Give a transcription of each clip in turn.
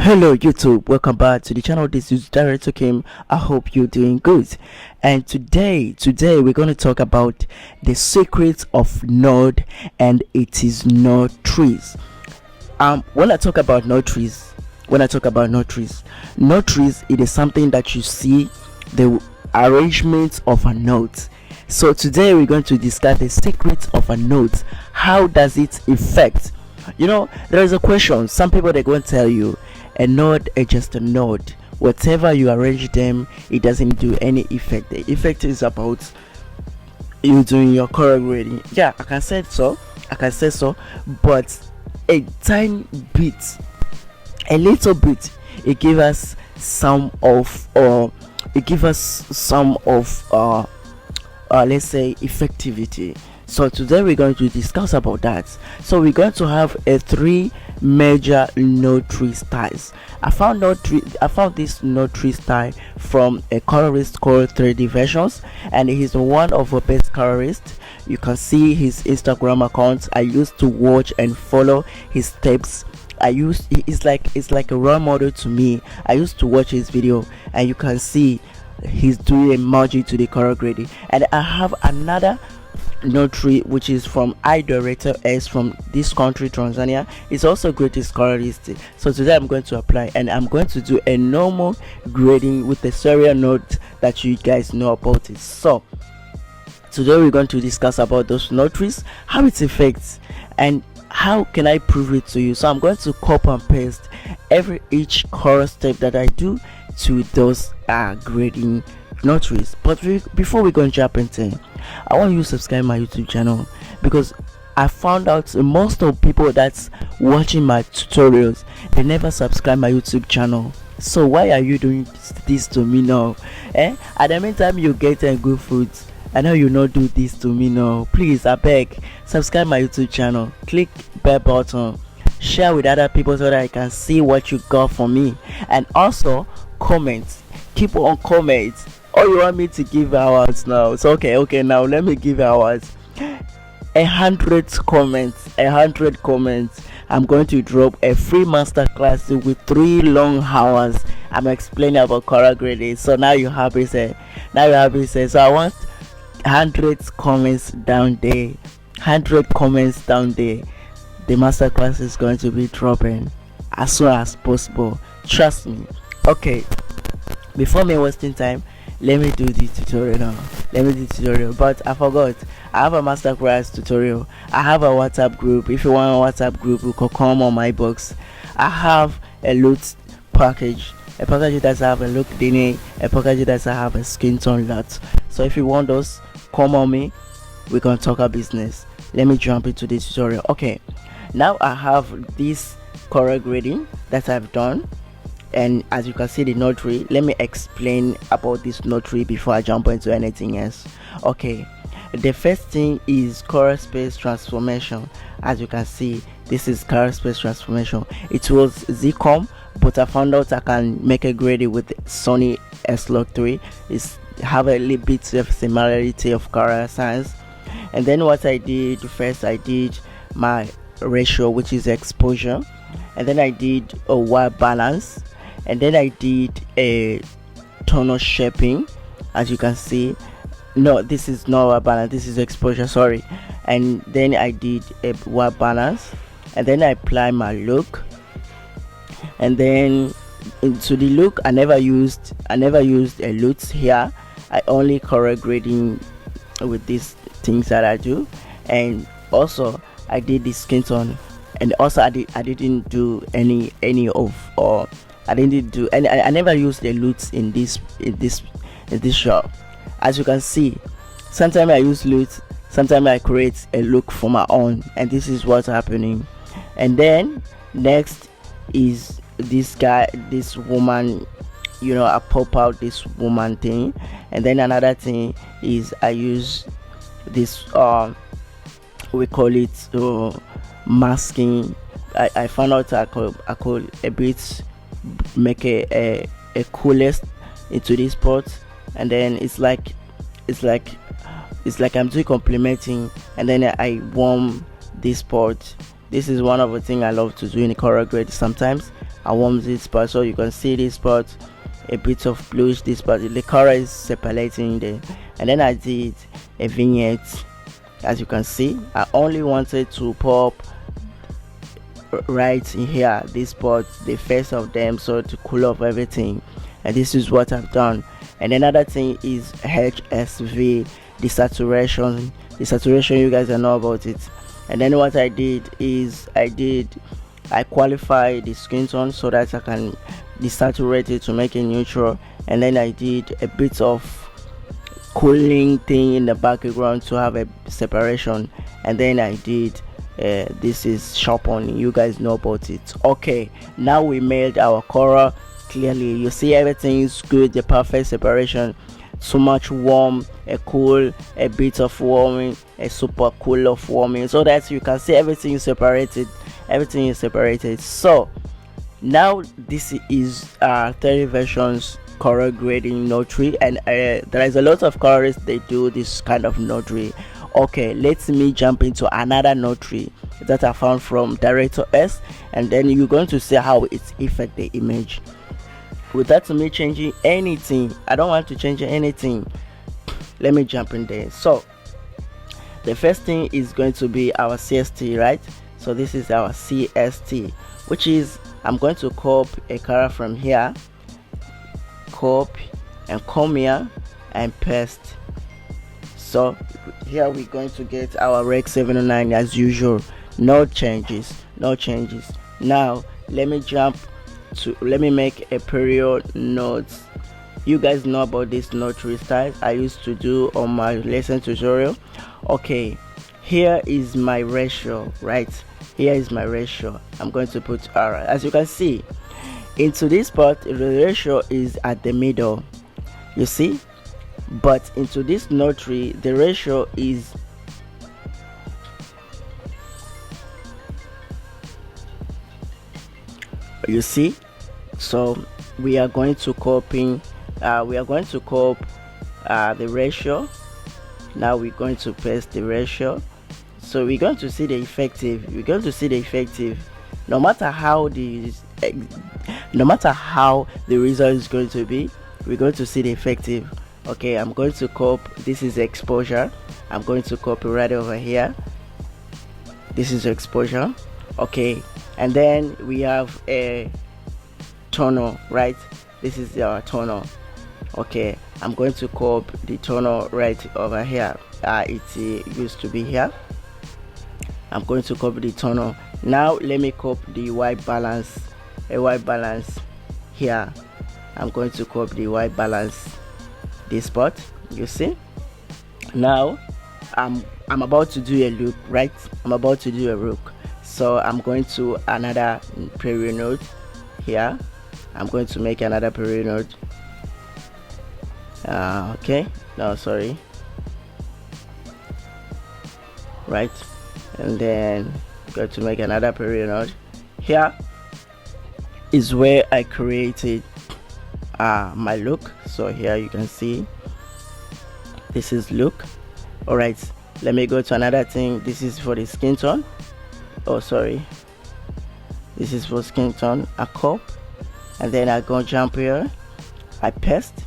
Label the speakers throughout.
Speaker 1: Hello YouTube, welcome back to the channel. This is Director Kim. I hope you're doing good. And today we're going to talk about the secrets of node and it is node trees. When I talk about node trees, node trees, it is something that you see the arrangement of a node. So today we're going to discuss the secrets of a node. How does it affect? There is a question. Some people, they're going to tell you a node is just a node. Whatever you arrange them, it doesn't do any effect. The effect is about you doing your chord grading. Yeah, I can say so, but a tiny bit, a little bit, it gives us some of let's say effectivity. So today we're going to discuss about that. So we're going to have three major node tree styles. I found this node tree style from a colorist called 3D Versions, and he's one of the best colorists. You can see his Instagram account. I used to watch and follow his steps. It's like a role model to me. I used to watch his video, and you can see he's doing a magic to the color grading. And I have another node tree which is from Director S from this country, Tanzania. It's also greatest colorist. So today I'm going to apply and I'm going to do a normal grading with the serial node that you guys know about it. So today we're going to discuss about those node trees, how it affects, and how can I prove it to you. So I'm going to copy and paste each chorus step that I do to those grading node trees. But before we go and jump into, I want you to subscribe my YouTube channel, because I found out most of people that's watching my tutorials, they never subscribe my YouTube channel. So why are you doing this to me now? At the meantime you get good food, I know you not do this to me now. Please, I beg, subscribe my YouTube channel, click bell button, share with other people so that I can see what you got for me, and also comment, keep on comments. Oh, you want me to give awards now? It's okay, now let me give awards. 100 comments, I'm going to drop a free masterclass with 3 long hours. I'm explaining about color grading. So now you have it. So I want 100 comments down there. 100 comments down there. The masterclass is going to be dropping as soon as possible. Trust me. Okay, before me wasting time, let me do the tutorial now. But I forgot, I have a masterclass tutorial. I have a WhatsApp group. If you want a WhatsApp group, you can come on my box. I have a loot package, a package that I have a look DNA, a package that I have a Skintone lot. So if you want those, come on me, we can talk our business. Let me jump into the tutorial. Okay, now I have this color grading that I've done, and as you can see the node tree. Let me explain about this node tree before I jump into anything else. Okay, the first thing is color space transformation. As you can see, this is color space transformation. It was ZCOM, but I found out I can make a grading with Sony S-Log 3. It's have a little bit of similarity of color science. And then what I did first, I did my ratio, which is exposure, and then I did a white balance, and then I did a tonal shaping. As you can see, no, this is not a balance, this is exposure, sorry. And then I did a white balance, and then I apply my look. And then into the look, I never used a loot here. I only color grading with these things that I do. And also I did the skin tone, and also I didn't do any of I didn't do any. I never used the loots in this shop. As you can see, sometimes I use loots, sometimes I create a look for my own, and this is what's happening. And then next is this woman, I pop out this woman thing. And then another thing is I use this we call it masking. I found out I could a bit make a coolest into this part, and then it's like I'm doing complementing, and then I warm this part. This is one of the things I love to do in color grade. Sometimes I warm this part, so you can see this part a bit of bluish, this part the color is separating there. And then I did a vignette. As you can see, I only wanted to pop right in here, this part, the face of them, so to cool off everything. And this is what I've done. And another thing is HSV, the saturation you guys know about it. And then what I did is I qualify the skin tone so that I can desaturate it to make it neutral. And then I did a bit of cooling thing in the background to have a separation. And then I did this is sharpening, you guys know about it. Okay, now we made our color. Clearly you see everything is good, the perfect separation. So much warm, a cool, a bit of warming, a super cool of warming, so that you can see everything is separated. So now this is 30 versions color grading notary, and there is a lot of colorists they do this kind of notary. Okay, let me jump into another notary that I found from Director S, and then you're going to see how it affects the image without me changing anything. I don't want to change anything. Let me jump in there. So the first thing is going to be our CST, right? So this is our CST, which is I'm going to copy a color from here, copy and come here and paste. So here we're going to get our rec 709 as usual. No changes. Now let me make a period note. You guys know about this notary styles I used to do on my lesson tutorial. Okay, here is my ratio, right? Here is my ratio. I'm going to put R. As you can see, into this part the ratio is at the middle, you see, but into this notary the ratio is you see. So we are going to copy the ratio. Now we're going to paste the ratio, so we're going to see the effective. No matter how the result is going to be, we're going to see the effective. Okay, I'm going to copy, this is exposure, I'm going to copy right over here. This is exposure. Okay, and then we have a tonal, right? This is our tonal. Okay, I'm going to copy the tonal right over here. It used to be here. I'm going to copy the tonal. Now let me copy the white balance, here. I'm going to copy the white balance, this spot, you see. Now I'm about to do a look, right? So I'm going to another period note here. I'm going to make another period note. Okay, no, sorry, right? And then I'm going to make another period note. Here is where I created my look. So here you can see this is look. All right, let me go to another thing. This is for the skin tone. Oh, sorry, this is for skin tone. I copy, and then I go jump here, I paste.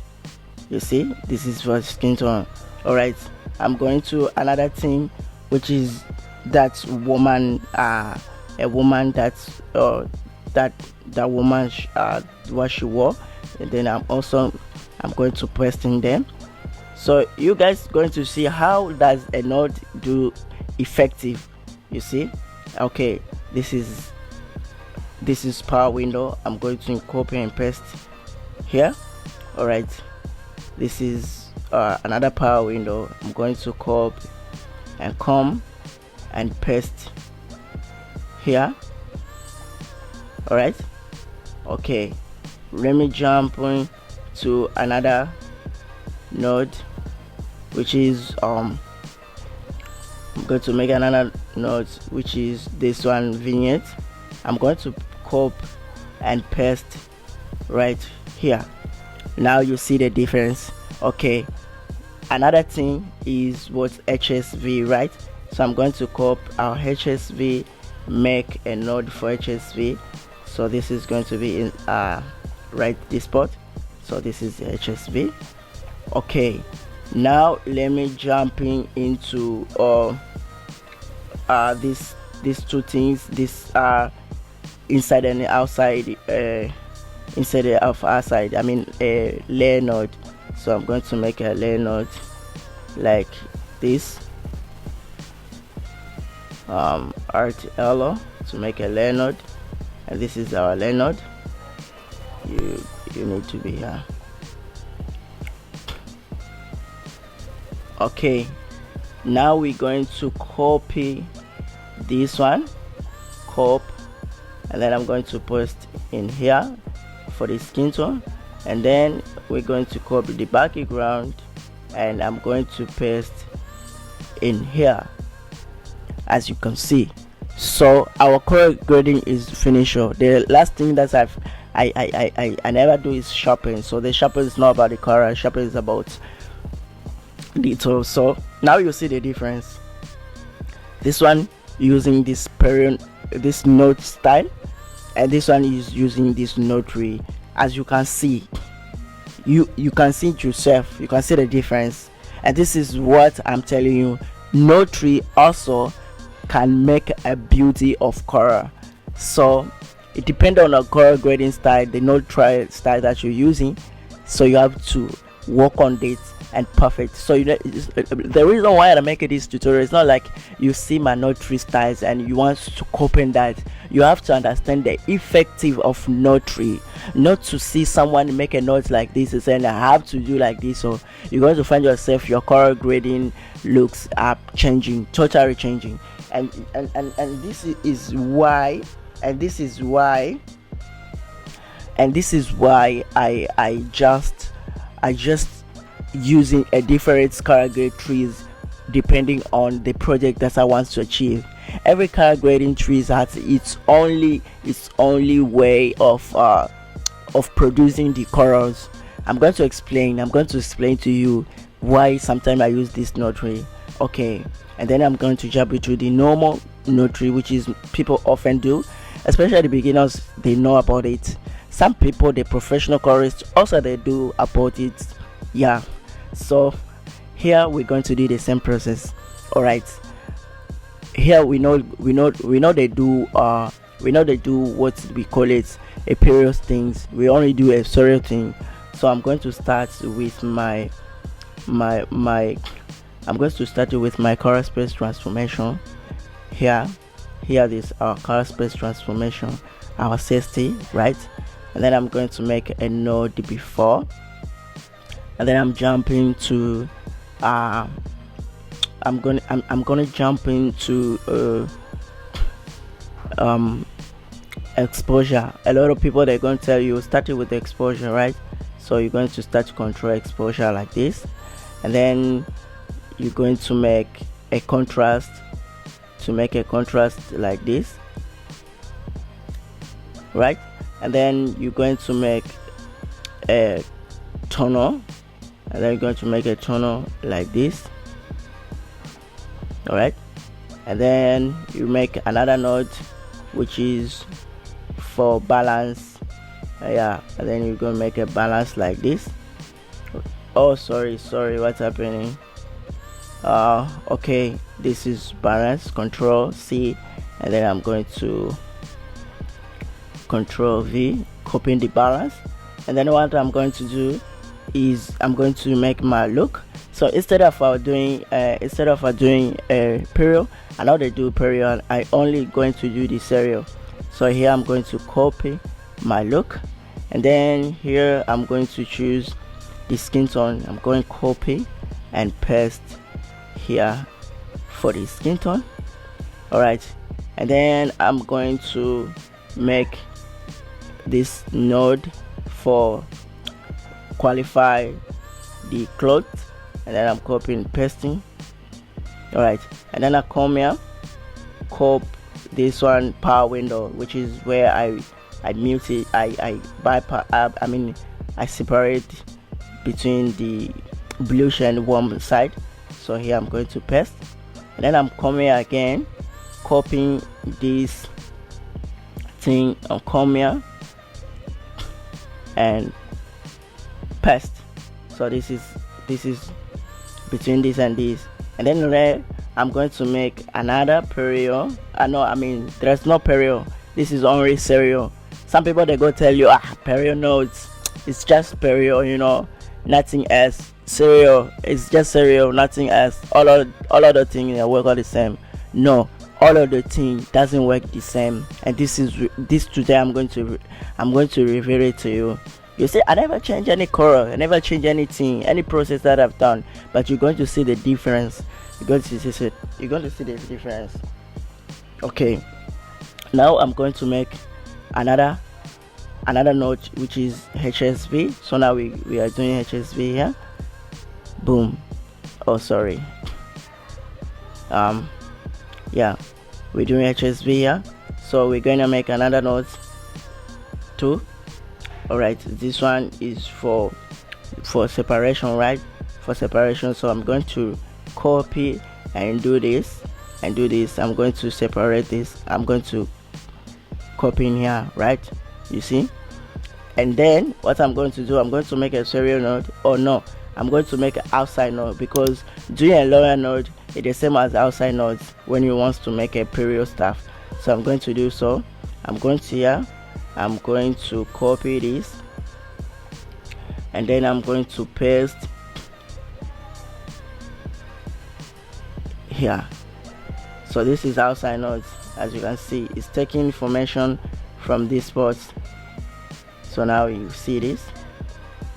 Speaker 1: You see, this is for skin tone. All right, I'm going to another thing, which is that woman, a woman that's that woman what she wore. And then I'm going to paste in them. So you guys going to see how does a node do effective, you see. Okay, this is power window. I'm going to copy and paste here. All right, this is another power window. I'm going to copy and come and paste here. All right, okay, let me jump on to another node, which is I'm going to make another node, which is this one, vignette. I'm going to copy and paste right here. Now you see the difference. Okay, another thing is what HSV, right? So I'm going to copy our HSV, make a node for HSV. So this is going to be in right this spot. So this is the HSV. Okay, now let me jump into these two things. This inside and outside, inside of outside, I mean a layer node. So I'm going to make a layer node like this, RTL to make a layer node, and this is our layer node. You need to be here. Okay, now we're going to copy this one, and then I'm going to post in here for the skin tone, and then we're going to copy the background and I'm going to paste in here, as you can see. So our color grading is finished. The last thing that I never do is sharpen. So the sharpen is not about the color, sharpen is about detail. So now you see the difference. This one using this this note style, and this one is using this note tree. As you can see, you can see it yourself, you can see the difference. And this is what I'm telling you, note tree also can make a beauty of color. So it depends on the color grading style, the note tree style that you're using. So you have to work on it and perfect. So the reason why I make this tutorial is not like you see my note tree styles and you want to copy that. You have to understand the effective of note tree, not to see someone make a note like this and saying I have to do like this. So you're going to find yourself, your color grading looks are changing, totally changing. And this is why I just using a different color grade trees depending on the project that I want to achieve. Every color grading trees has its only way of producing the colors. I'm going to explain to you why sometimes I use this note tree. Okay, and then I'm going to jump into the normal note tree, which is people often do, especially the beginners. They know about it. Some people, the professional colorists, also they do about it. Yeah, so here we're going to do the same process. All right, here we know they do what we call it a period things. We only do a serial thing. So I'm going to start with my color space transformation. Here this our color space transformation, our 60, right? And then I'm going to make a node before, and then I'm jumping to I'm gonna jump into exposure. A lot of people, they're going to tell you starting with the exposure, right? So you're going to start to control exposure like this, and then you're going to make a contrast like this, right? And then you're going to make a tonal, and then you're going to make a tonal like this. All right, and then you make another node which is for balance. Yeah, and then you're going to make a balance like this. Oh, sorry, what's happening? Okay, this is balance, Control C, and then I'm going to Control V, copying the balance. And then what I'm going to do is I'm going to make my look. So instead of doing a period, I know they do period, I only going to do the serial. So here I'm going to copy my look, and then here I'm going to choose the skin tone. I'm going to copy and paste here for the skin tone. All right, and then I'm going to make this node for qualify the cloth, and then I'm copying and pasting. All right, and then I come here, copy this one, power window, which is where I mute it. I bypass, I separate between the bluish and warm side. So here I'm going to paste, and then I'm coming again, copying this thing and come here and paste. So this is between this and this, and then there I'm going to make another period. There's no period, this is only serial. Some people they go tell you period, no, it's just period, nothing else. Serial, it's just serial, nothing else. All of the things they work all the same. No, all of the things doesn't work the same, and this today I'm going to reveal it to you. You see, I never change any color, I never change anything, any process that I've done, but you're going to see the difference. You're going to see the difference. Okay, now I'm going to make another note, which is HSV. So now we are doing HSV here. Boom. Oh, sorry. Yeah, we're doing HSV here. So we're going to make another note too. Alright, this one is for separation, right? For separation. So I'm going to copy and do this and do this. I'm going to separate this. I'm going to copy in here, right? You see? And then what I'm going to do, I'm going to make a serial node. Or no, I'm going to make an outside node, because doing a lower node is the same as outside nodes when you want to make a period stuff. So I'm going to do so. I'm going to here. I'm going to copy this, and then I'm going to paste here. So this is outside nodes. As you can see, it's taking information from this spot. So now you see this,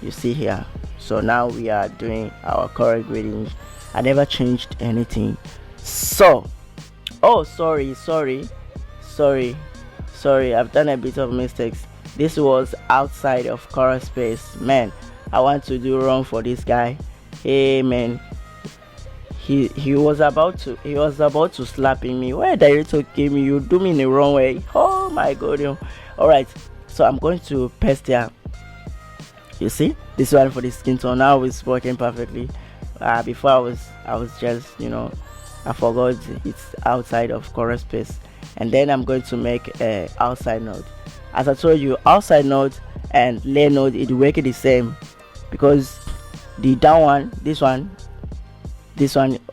Speaker 1: you see here. So now we are doing our correct grading. I never changed anything. So sorry, I've done a bit of mistakes. This was outside of color space. Man, I want to do wrong for this guy. Hey man, he was about to slapping me. Where director came, you do me in the wrong way. Oh my god. Alright, so I'm going to paste here. You see, this one for the skin tone now is working perfectly. Before I was just I forgot it's outside of color space. And then I'm going to make a outside node. As I told you, outside node and layer node, it work the same, because the down one, this one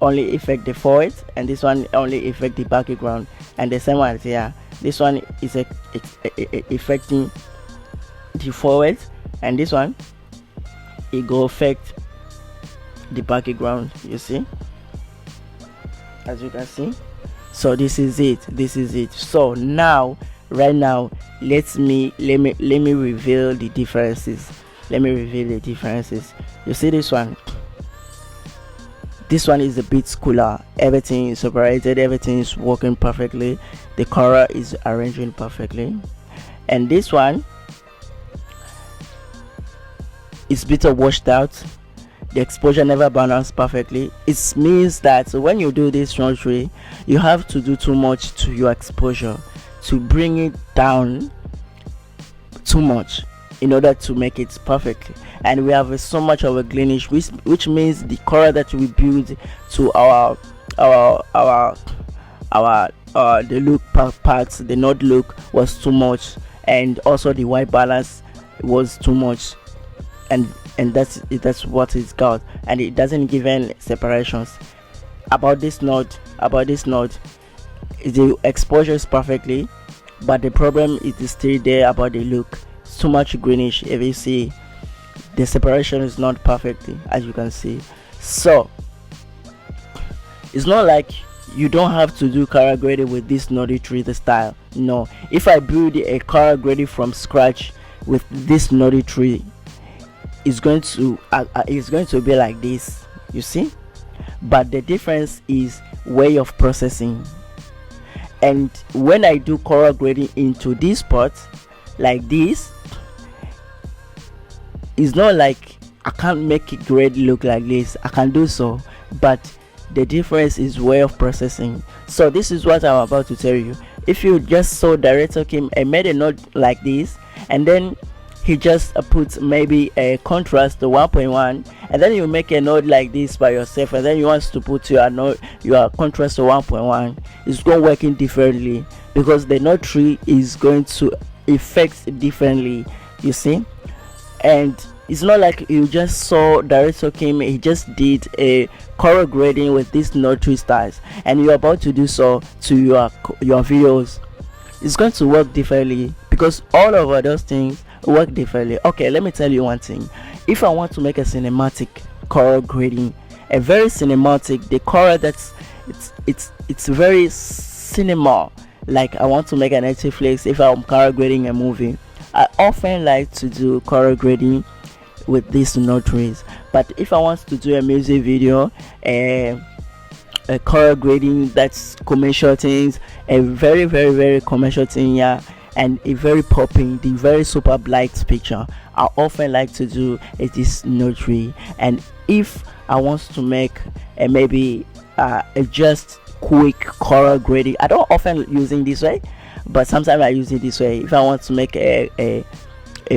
Speaker 1: only affect the forward, and this one only affect the background. And the same one here, this one is affecting the forward, and this one it go affect the background. You see, as you can see. So this is it. So now, right now, let me reveal the differences. You see this one is a bit cooler. Everything is separated, everything is working perfectly, the color is arranging perfectly. And this one is a bit washed out, the exposure never balanced perfectly. It means that when you do this tree, you have to do too much to your exposure to bring it down too much in order to make it perfectly. And we have so much of a greenish, which means the color that we build to our the look parts, the node look was too much, and also the white balance was too much, and that's what it's got, and it doesn't give any separations. About this node, the exposure is perfectly, but the problem is still there about the look. It's too much greenish. If you see, the separation is not perfectly, as you can see. So it's not like you don't have to do color grading with this node tree style. No, if I build a color grading from scratch with this node tree, it's going to be like this, you see. But the difference is way of processing. And when I do color grading into this part like this, it's not like I can't make it grade look like this. I can do so, but the difference is way of processing. So this is what I'm about to tell you. If you just saw director came and made a note like this, and then he just puts maybe a contrast to 1.1, and then you make a note like this by yourself, and then you want to put your note, your contrast to 1.1. It's going working differently because the note tree is going to affect differently, you see. And it's not like you just saw Director Kim, he just did a color grading with these note tree styles, and you're about to do so to your videos. It's going to work differently because all of those things work differently. Okay, let me tell you one thing. If I want to make a cinematic color grading, a very cinematic, the color that's it's very cinema, like I want to make an Netflix. If I'm color grading a movie, I often like to do color grading with these note trees. But if I want to do a music video, a color grading that's commercial things, a very commercial thing, yeah, and a very popping, the very super light picture, I often like to do this note tree. And if I want to make maybe a just quick color grading, I don't often using this way, but sometimes I use it this way. If I want to make a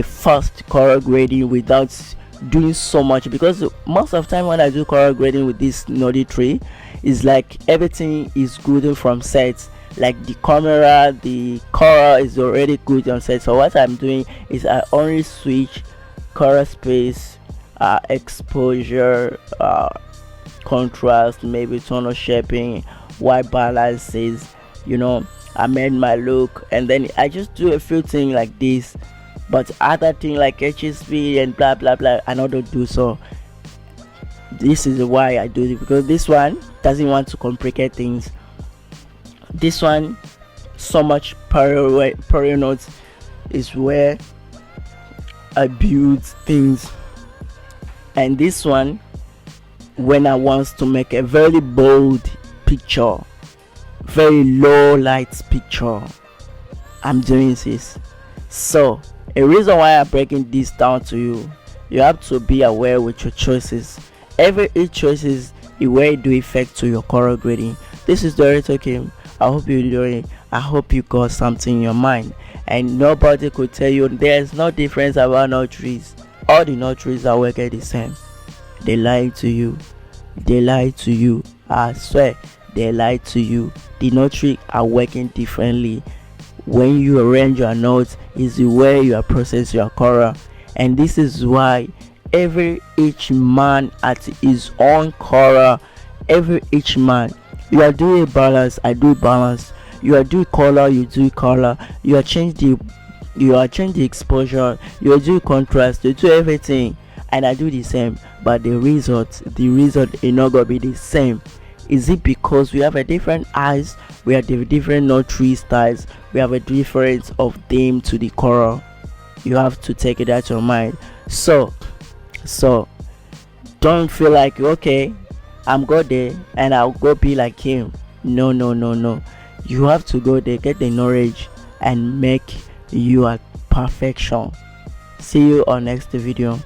Speaker 1: fast color grading without doing so much, because most of the time when I do color grading with this noddy tree, is like everything is good from set, like the camera, the color is already good on set. So what I'm doing is I only switch color space, exposure, contrast, maybe tone of shaping, white balances, you know. I made my look, and then I just do a few things like this. But other thing like HSP and blah blah blah, I don't do so. This is why I do it, because this one doesn't want to complicate things. This one, so much prior notes is where I build things, and this one, when I want to make a very bold picture, very low light picture, I'm doing this. So a reason why I'm breaking this down to you, you have to be aware with your choices. Each choices the way it do affect to your color grading. This is Director Kim. I hope you're doing. I hope you got something in your mind, and nobody could tell you there's no difference about note trees. All the note trees are working the same. They lie to you. They lie to you. I swear, they lie to you. The note trees are working differently. When you arrange your notes is the way you are process your color, and this is why each man at his own color. Each man, you are doing balance, I do balance. You are doing color, you do color. You are change the exposure, you do contrast, you do everything, and I do the same. But the result is not gonna be the same. Is it because we have a different eyes, we have the different note tree styles, we have a difference of theme to the color? You have to take it out your mind. So don't feel like, okay, I'm go there and I'll go be like him. No. You have to go there, get the knowledge, and make your perfection. See you on next video.